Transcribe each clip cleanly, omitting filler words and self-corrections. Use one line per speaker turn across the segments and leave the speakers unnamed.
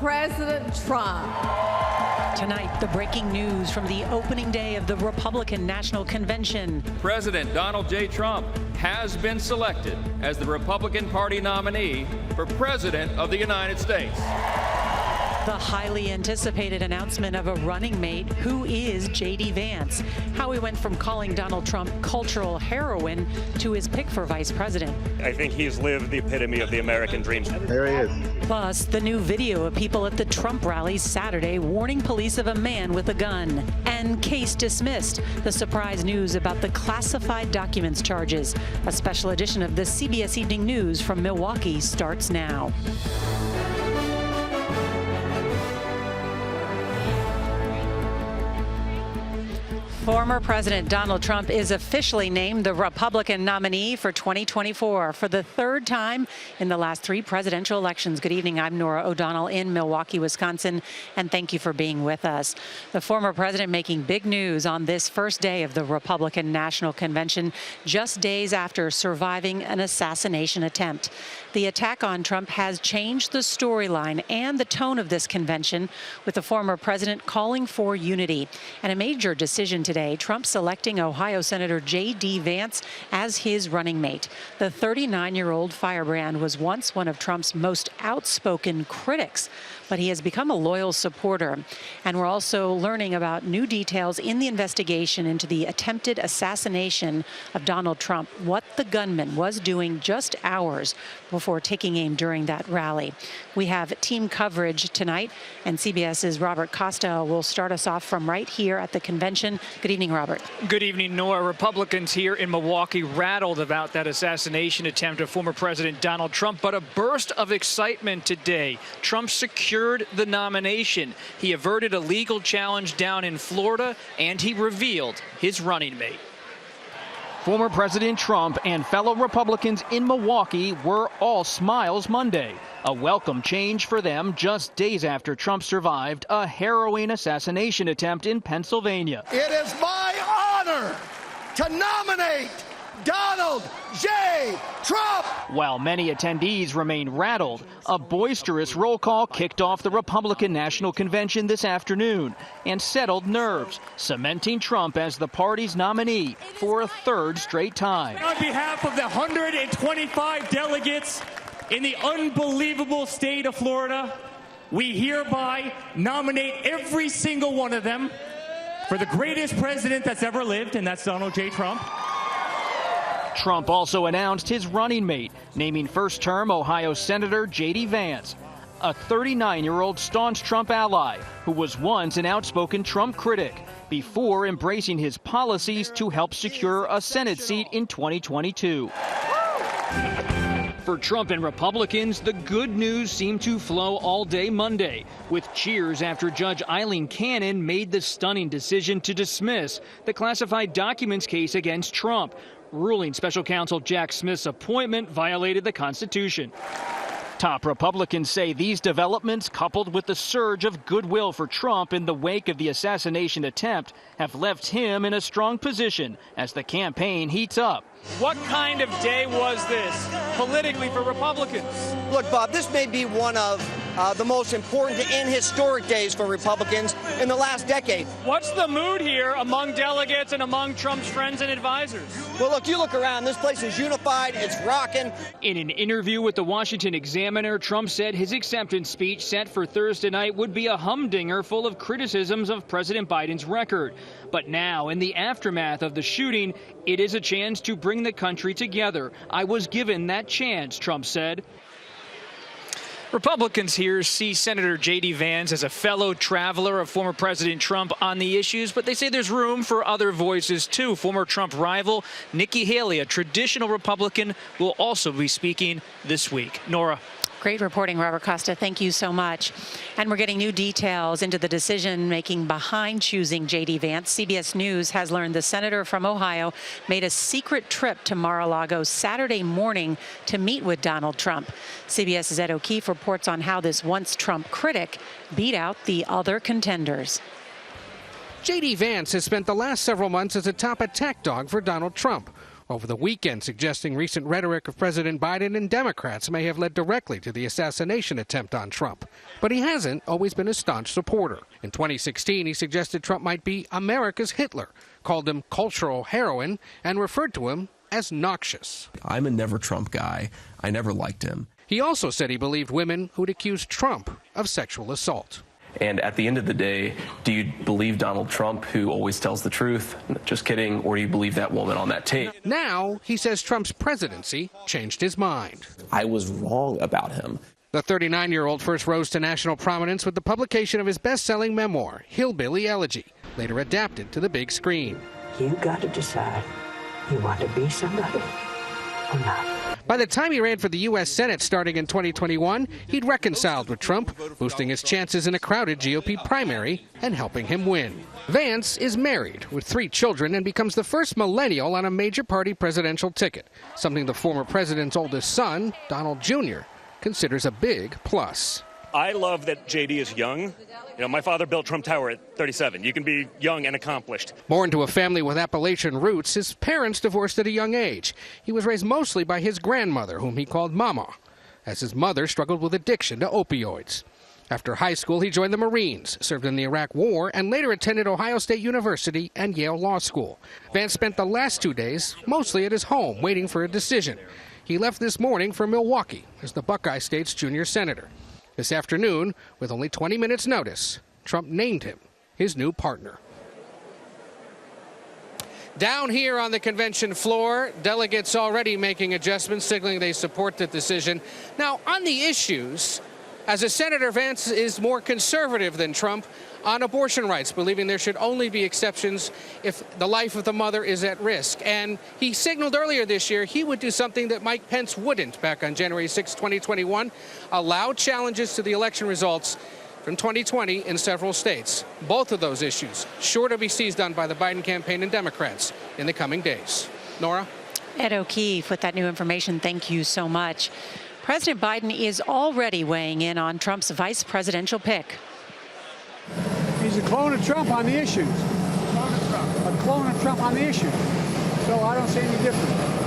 President Trump.
Tonight, the breaking news from the opening day of the Republican National Convention.
President Donald J. Trump has been selected as the Republican Party nominee for President of the United States.
The highly anticipated announcement of a running mate who is J.D. Vance. How he went from calling Donald Trump cultural heroine to his pick for vice president.
I think he's lived the epitome of the American dream.
There he is.
Plus, the new video of people at the Trump rally Saturday warning police of a man with a gun. And case dismissed. The surprise news about the classified documents charges. A special edition of the CBS Evening News from Milwaukee starts now. Former President Donald Trump is officially named the Republican nominee for 2024 for the third time in the last 3 presidential elections. Good evening. I'm Norah O'Donnell in Milwaukee, Wisconsin, and thank you for being with us. The former president making big news on this first day of the Republican National Convention, just days after surviving an assassination attempt. The attack on Trump has changed the storyline and the tone of this convention, with the former president calling for unity. And a major decision today, Trump selecting Ohio Senator J.D. Vance as his running mate. The 39-year-old firebrand was once one of Trump's most outspoken critics, but he has become a loyal supporter. And we're also learning about new details in the investigation into the attempted assassination of Donald Trump, what the gunman was doing just hours before taking aim during that rally. We have team coverage tonight, and CBS's Robert Costa will start us off from right here at the convention. Good evening, Robert.
Good evening, Nora. Republicans here in Milwaukee rattled about that assassination attempt of former President Donald Trump, but a burst of excitement today. Trump secured the nomination. He averted a legal challenge down in Florida, and he revealed his running mate.
Former President Trump and fellow Republicans in Milwaukee were all smiles Monday. A welcome change for them just days after Trump survived a harrowing assassination attempt in Pennsylvania.
It is my honor to nominate Donald J. Trump.
While many attendees remain rattled, a boisterous roll call kicked off the Republican National Convention this afternoon and settled nerves, cementing Trump as the party's nominee for a third straight time.
On behalf of the 125 delegates in the unbelievable state of Florida, we hereby nominate every single one of them for the greatest president that's ever lived, and that's Donald J. Trump.
Trump also announced his running mate, naming first-term Ohio Senator J.D. Vance, a 39-year-old staunch Trump ally who was once an outspoken Trump critic before embracing his policies to help secure a Senate seat in 2022. For Trump and Republicans, the good news seemed to flow all day Monday, with cheers after Judge Eileen Cannon made the stunning decision to dismiss the classified documents case against Trump, ruling special counsel Jack Smith's appointment violated the Constitution. Top Republicans say these developments, coupled with the surge of goodwill for Trump in the wake of the assassination attempt, have left him in a strong position as the campaign heats up.
What kind of day was this politically for Republicans?
Look, Bob, this may be one of the most important and historic days for Republicans in the last decade.
What's the mood here among delegates and among Trump's friends and advisors?
Well, look, you look around, this place is unified, it's rocking.
In an interview with the Washington Examiner, Trump said his acceptance speech set for Thursday night would be a humdinger full of criticisms of President Biden's record. But now, in the aftermath of the shooting, it is a chance to bring the country together. I was given that chance, Trump said.
Republicans here see Senator J.D. Vance as a fellow traveler of former President Trump on the issues, but they say there's room for other voices, too. Former Trump rival Nikki Haley, a traditional Republican, will also be speaking this week. Nora.
Great reporting, Robert Costa. Thank you so much. And we're getting new details into the decision-making behind choosing J.D. Vance. CBS News has learned the senator from Ohio made a secret trip to Mar-a-Lago Saturday morning to meet with Donald Trump. CBS's Ed O'Keefe reports on how this once Trump critic beat out the other contenders.
J.D. Vance has spent the last several months as a top attack dog for Donald Trump.
over the weekend, suggesting recent rhetoric of President Biden and Democrats may have led directly to the assassination attempt on Trump. But he hasn't always been a staunch supporter. In 2016, he suggested Trump might be America's Hitler, called him cultural heroin, and referred to him as noxious.
I'm a never Trump guy. I never liked him.
He also said he believed women who'd accused Trump of sexual assault.
And at the end of the day, do you believe Donald Trump, who always tells the truth? Just kidding. Or do you believe that woman on that tape?
Now, he says Trump's presidency changed his mind.
I was wrong about him.
The 39-year-old first rose to national prominence with the publication of his best-selling memoir, Hillbilly Elegy, later adapted to the big screen.
You got to decide, you want to be somebody or not.
By the time he ran for the U.S. Senate starting in 2021, he'd reconciled with Trump, boosting his chances in a crowded GOP primary and helping him win. Vance is married with 3 children and becomes the first millennial on a major party presidential ticket, something the former president's oldest son, Donald Jr., considers a big plus.
I love that JD is young. My father built Trump Tower at 37. You can be young and accomplished.
Born to a family with Appalachian roots, his parents divorced at a young age. He was raised mostly by his grandmother, whom he called Mama, as his mother struggled with addiction to opioids. After high school, he joined the Marines, served in the Iraq War, and later attended Ohio State University and Yale Law School. Vance spent the last 2 days mostly at his home, waiting for a decision. He left this morning for Milwaukee as the Buckeye State's junior senator. This afternoon, with only 20 minutes' notice, Trump named him his new partner. Down here on the convention floor, delegates already making adjustments, signaling they support the decision. Now, on the issues, as a senator, Vance is more conservative than Trump on abortion rights, believing there should only be exceptions if the life of the mother is at risk. And he signaled earlier this year he would do something that Mike Pence wouldn't back on January 6, 2021, allow challenges to the election results from 2020 in several states. Both of those issues sure to be seized on by the Biden campaign and Democrats in the coming days. Nora?
Ed O'Keefe with that new information. Thank you so much. President Biden is already weighing in on Trump's vice presidential pick.
He's a clone of Trump on the issues. A clone of Trump on the issues. So I don't see any difference.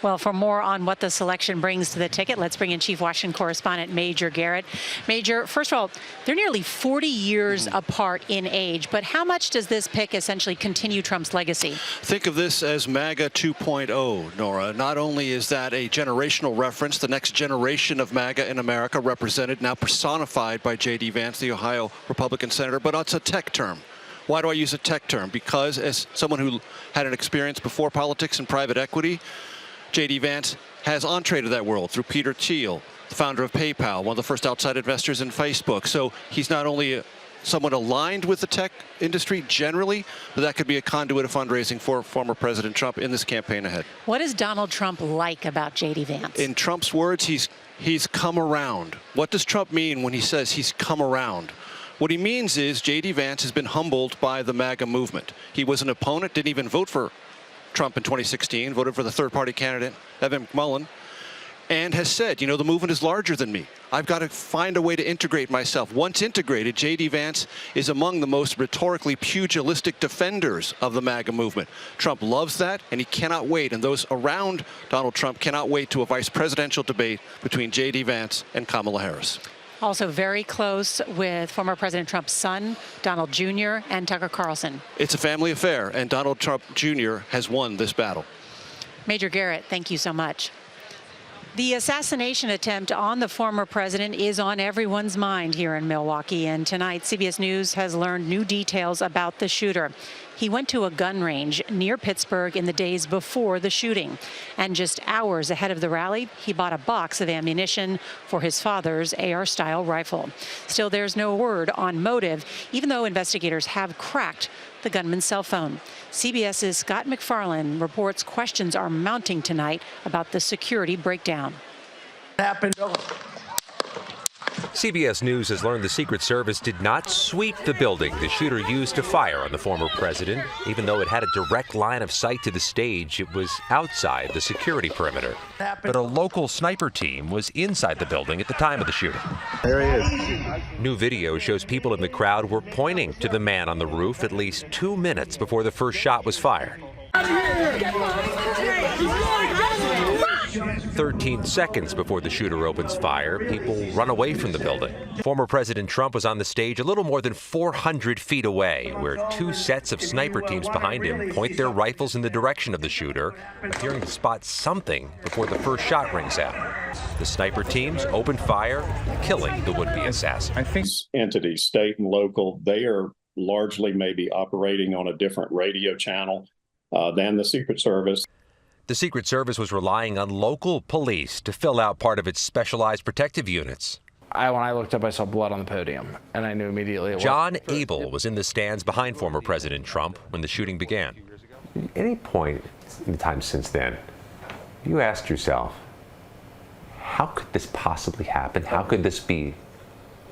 Well, for more on what the selection brings to the ticket, let's bring in Chief Washington Correspondent Major Garrett. Major, first of all, they're nearly 40 years apart in age, but how much does this pick essentially continue Trump's legacy?
Think of this as MAGA 2.0, Nora. Not only is that a generational reference, the next generation of MAGA in America represented, now personified by J.D. Vance, the Ohio Republican senator, but it's a tech term. Why do I use a tech term? Because as someone who had an experience before politics and private equity, J.D. Vance has entree to that world through Peter Thiel, the founder of PayPal, one of the first outside investors in Facebook. So he's not only someone aligned with the tech industry generally, but that could be a conduit of fundraising for former President Trump in this campaign ahead.
What does Donald Trump like about J.D. Vance?
In Trump's words, he's come around. What does Trump mean when he says he's come around? What he means is J.D. Vance has been humbled by the MAGA movement. He was an opponent, didn't even vote for Trump in 2016, voted for the third-party candidate, Evan McMullin, and has said, the movement is larger than me. I've got to find a way to integrate myself. Once integrated, J.D. Vance is among the most rhetorically pugilistic defenders of the MAGA movement. Trump loves that, and he cannot wait, and those around Donald Trump cannot wait to a vice presidential debate between J.D. Vance and Kamala Harris.
Also very close with former President Trump's son, Donald Jr., and Tucker Carlson.
It's a family affair, and Donald Trump Jr. has won this battle.
Major Garrett, thank you so much. The assassination attempt on the former president is on everyone's mind here in Milwaukee, and tonight CBS News has learned new details about the shooter. He went to a gun range near Pittsburgh in the days before the shooting, and just hours ahead of the rally, he bought a box of ammunition for his father's AR-style rifle. Still, there's no word on motive, even though investigators have cracked the gunman's cell phone. CBS's Scott McFarland reports questions are mounting tonight about the security breakdown.
Happened.
CBS News has learned the Secret Service did not sweep the building the shooter used to fire on the former president. Even though it had a direct line of sight to the stage, it was outside the security perimeter. But a local sniper team was inside the building at the time of the shooting.
There he is.
New video shows people in the crowd were pointing to the man on the roof at least 2 minutes before the first shot was fired. 13 seconds before the shooter opens fire, people run away from the building. Former President Trump was on the stage a little more than 400 feet away, where two sets of sniper teams behind him point their rifles in the direction of the shooter, appearing to spot something before the first shot rings out. The sniper teams open fire, killing the would-be assassin.
I think entities, state and local, they are largely maybe operating on a different radio channel than the Secret Service.
The Secret Service was relying on local police to fill out part of its specialized protective units.
When I looked up, I saw blood on the podium, and I knew immediately it was.
John Abel was in the stands behind former President Trump when the shooting began.
At any point in the time since then, you asked yourself, how could this possibly happen? How could this be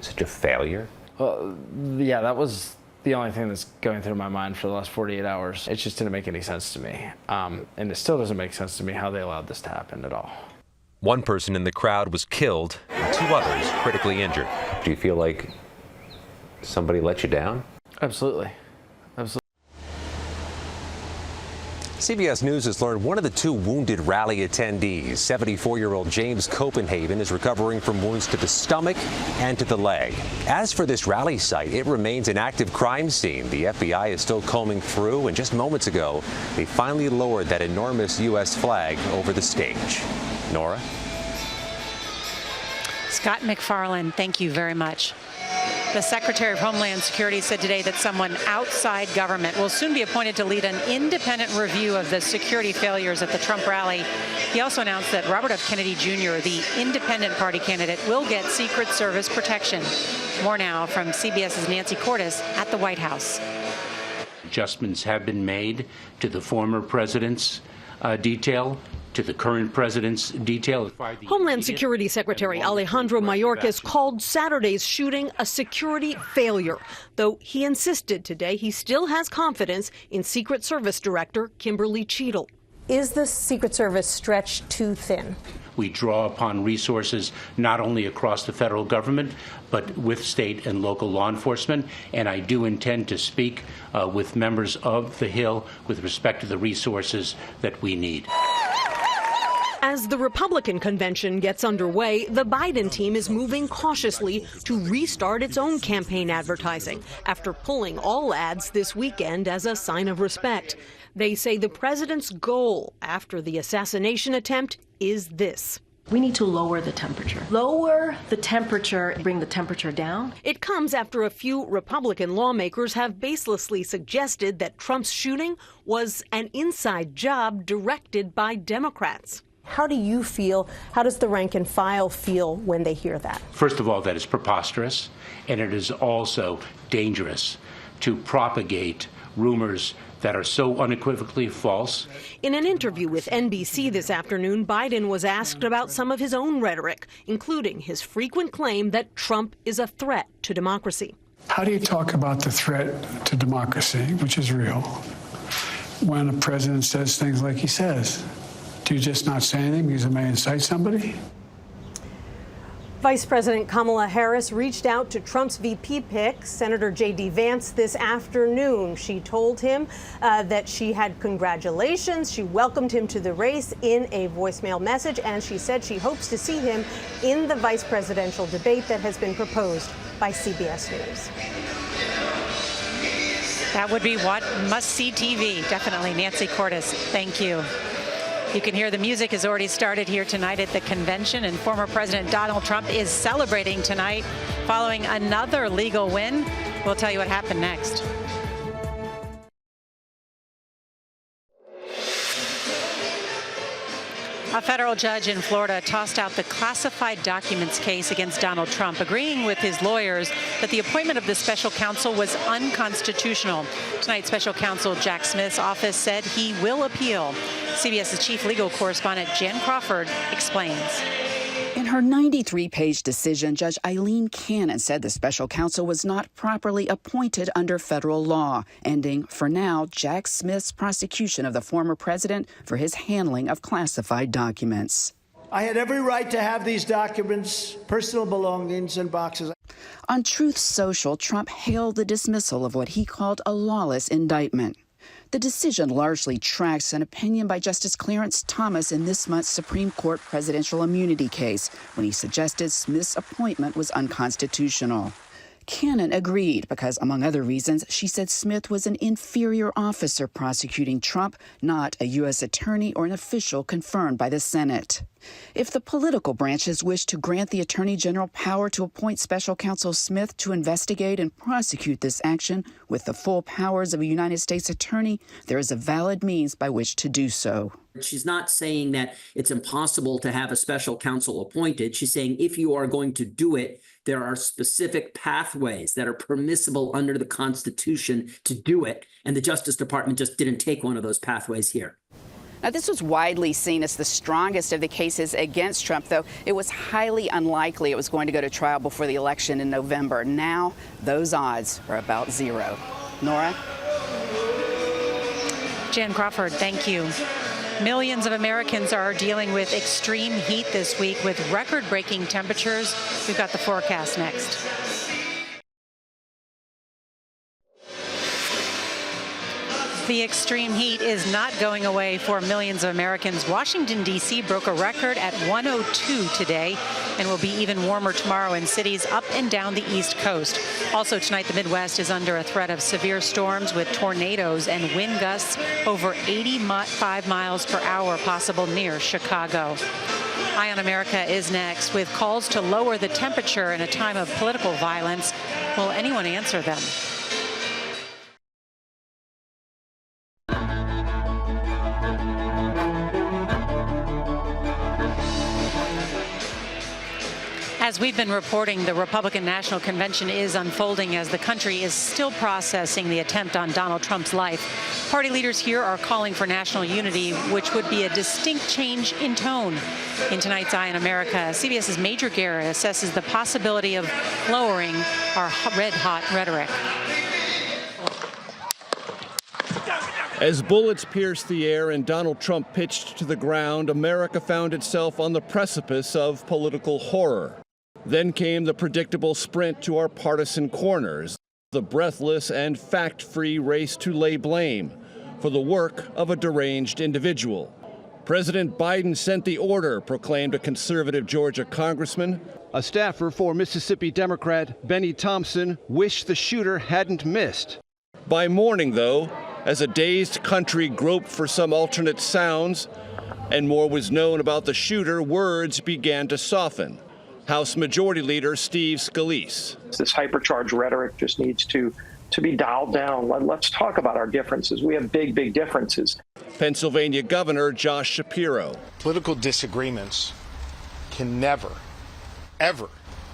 such a failure?
Well, yeah, that was the only thing that's going through my mind for the last 48 hours. It just didn't make any sense to me. And it still doesn't make sense to me how they allowed this to happen at all.
One person in the crowd was killed, and two others critically injured.
Do you feel like somebody let you down?
Absolutely. Absolutely.
CBS News has learned one of the two wounded rally attendees, 74-year-old James Copenhagen, is recovering from wounds to the stomach and to the leg. As for this rally site, it remains an active crime scene. The FBI is still combing through, and just moments ago, they finally lowered that enormous U.S. flag over the stage. Nora?
Scott McFarland, thank you very much. The Secretary of Homeland Security said today that someone outside government will soon be appointed to lead an independent review of the security failures at the Trump rally. He also announced that Robert F. Kennedy Jr., the independent party candidate, will get Secret Service protection. More now from CBS's Nancy Cordes at the White House.
Adjustments have been made to the former president's detail, to the current president's detail.
Homeland Security Secretary Alejandro Mayorkas called Saturday's shooting a security failure, though he insisted today he still has confidence in Secret Service Director Kimberly Cheadle.
Is the Secret Service stretched too thin?
We draw upon resources not only across the federal government, but with state and local law enforcement. And I do intend to speak with members of the Hill with respect to the resources that we need.
As the Republican convention gets underway, the Biden team is moving cautiously to restart its own campaign advertising after pulling all ads this weekend as a sign of respect. They say the president's goal after the assassination attempt is this.
We need to lower the temperature. Lower the temperature, bring the temperature down.
It comes after a few Republican lawmakers have baselessly suggested that Trump's shooting was an inside job directed by Democrats.
How do you feel? How does the rank and file feel when they hear that?
First of all, that is preposterous, and it is also dangerous to propagate rumors that are so unequivocally false.
In an interview with NBC this afternoon, Biden was asked about some of his own rhetoric, including his frequent claim that Trump is a threat to democracy.
How do you talk about the threat to democracy, which is real, when a president says things like he says? Do you just not say anything because it may incite somebody?
Vice President Kamala Harris reached out to Trump's VP pick, Senator J.D. Vance, this afternoon. She told him that she had congratulations. She welcomed him to the race in a voicemail message, and she said she hopes to see him in the vice presidential debate that has been proposed by CBS News.
That would be what must-see TV. Definitely. Nancy Cordes, thank you. You can hear the music has already started here tonight at the convention, and former President Donald Trump is celebrating tonight following another legal win. We'll tell you what happened next. A federal judge in Florida tossed out the classified documents case against Donald Trump, agreeing with his lawyers that the appointment of the special counsel was unconstitutional. Tonight, special counsel Jack Smith's office said he will appeal. CBS's chief legal correspondent Jan Crawford explains.
In her 93-page decision, Judge Eileen Cannon said the special counsel was not properly appointed under federal law, ending, for now, Jack Smith's prosecution of the former president for his handling of classified documents.
I had every right to have these documents, personal belongings, and boxes.
On Truth Social, Trump hailed the dismissal of what he called a lawless indictment. The decision largely tracks an opinion by Justice Clarence Thomas in this month's Supreme Court presidential immunity case, when he suggested Smith's appointment was unconstitutional. Cannon agreed because, among other reasons, she said Smith was an inferior officer prosecuting Trump, not a U.S. attorney or an official confirmed by the Senate. If the political branches wish to grant the Attorney General power to appoint Special Counsel Smith to investigate and prosecute this action with the full powers of a United States attorney, there is a valid means by which to do so.
She's not saying that it's impossible to have a special counsel appointed. She's saying if you are going to do it, there are specific pathways that are permissible under the Constitution to do it. And the Justice Department just didn't take one of those pathways here.
Now, this was widely seen as the strongest of the cases against Trump, though it was highly unlikely it was going to go to trial before the election in November. Now, those odds are about zero. Nora?
Jan Crawford, thank you. Millions of Americans are dealing with extreme heat this week with record-breaking temperatures. We've got the forecast next. The extreme heat is not going away for millions of Americans. Washington, D.C. broke a record at 102 today and will be even warmer tomorrow in cities up and down the East Coast. Also tonight, the Midwest is under a threat of severe storms with tornadoes and wind gusts over 85 miles per hour possible near Chicago. Eye on America is next with calls to lower the temperature in a time of political violence. Will anyone answer them? As we've been reporting, the Republican National Convention is unfolding as the country is still processing the attempt on Donald Trump's life. Party leaders here are calling for national unity, which would be a distinct change in tone. In tonight's Eye on America, CBS's Major Garrett assesses the possibility of lowering our red-hot rhetoric.
As bullets pierced the air and Donald Trump pitched to the ground, America found itself on the precipice of political horror. Then came the predictable sprint to our partisan corners, the breathless and fact-free race to lay blame for the work of a deranged individual. President Biden sent the order, proclaimed a conservative Georgia congressman.
A staffer for Mississippi Democrat Benny Thompson wished the shooter hadn't missed.
By morning, though, as a dazed country groped for some alternate sounds and more was known about the shooter, words began to soften. House Majority Leader Steve Scalise.
This hypercharged rhetoric just needs to be dialed down. Let's talk about our differences. We have big, big differences.
Pennsylvania Governor Josh Shapiro.
Political disagreements can never, ever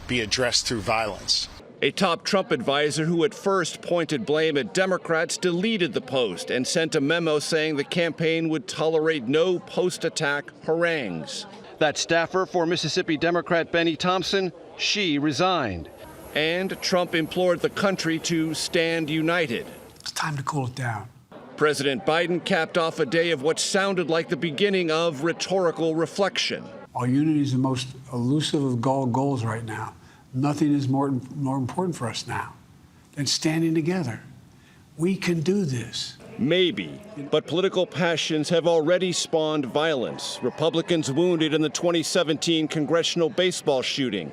be addressed through violence.
A top Trump advisor who at first pointed blame at Democrats deleted the post and sent a memo saying the campaign would tolerate no post-attack harangues.
That staffer for Mississippi Democrat Benny Thompson, she resigned.
And Trump implored the country to stand united.
It's time to cool it down.
President Biden capped off a day of what sounded like the beginning of rhetorical reflection.
Our unity is the most elusive of goals right now. Nothing is more important for us now than standing together. We can do this.
Maybe, but political passions have already spawned violence. Republicans wounded in the 2017 congressional baseball shooting,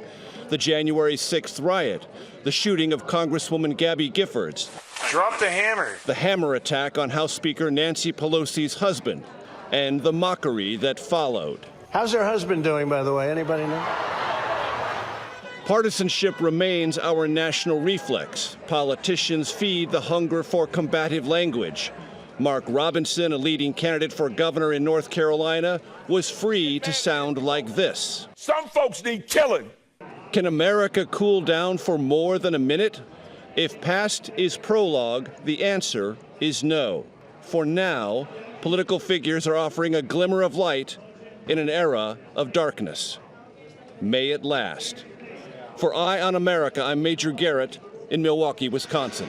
the January 6th riot, the shooting of Congresswoman Gabby Giffords.
Drop the hammer.
The hammer attack on House Speaker Nancy Pelosi's husband, and the mockery that followed.
How's her husband doing, by the way? Anybody know?
Partisanship remains our national reflex. Politicians feed the hunger for combative language. Mark Robinson, a leading candidate for governor in North Carolina, was free to sound like this.
Some folks need killing.
Can America cool down for more than a minute? If past is prologue, the answer is no. For now, political figures are offering a glimmer of light in an era of darkness. May it last. For Eye on America, I'm Major Garrett in Milwaukee, Wisconsin.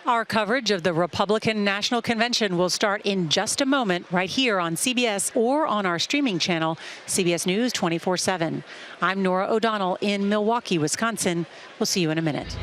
Our coverage of the Republican National Convention will start in just a moment right here on CBS or on our streaming channel, CBS News 24/7. I'm Nora O'Donnell in Milwaukee, Wisconsin. We'll see you in a minute.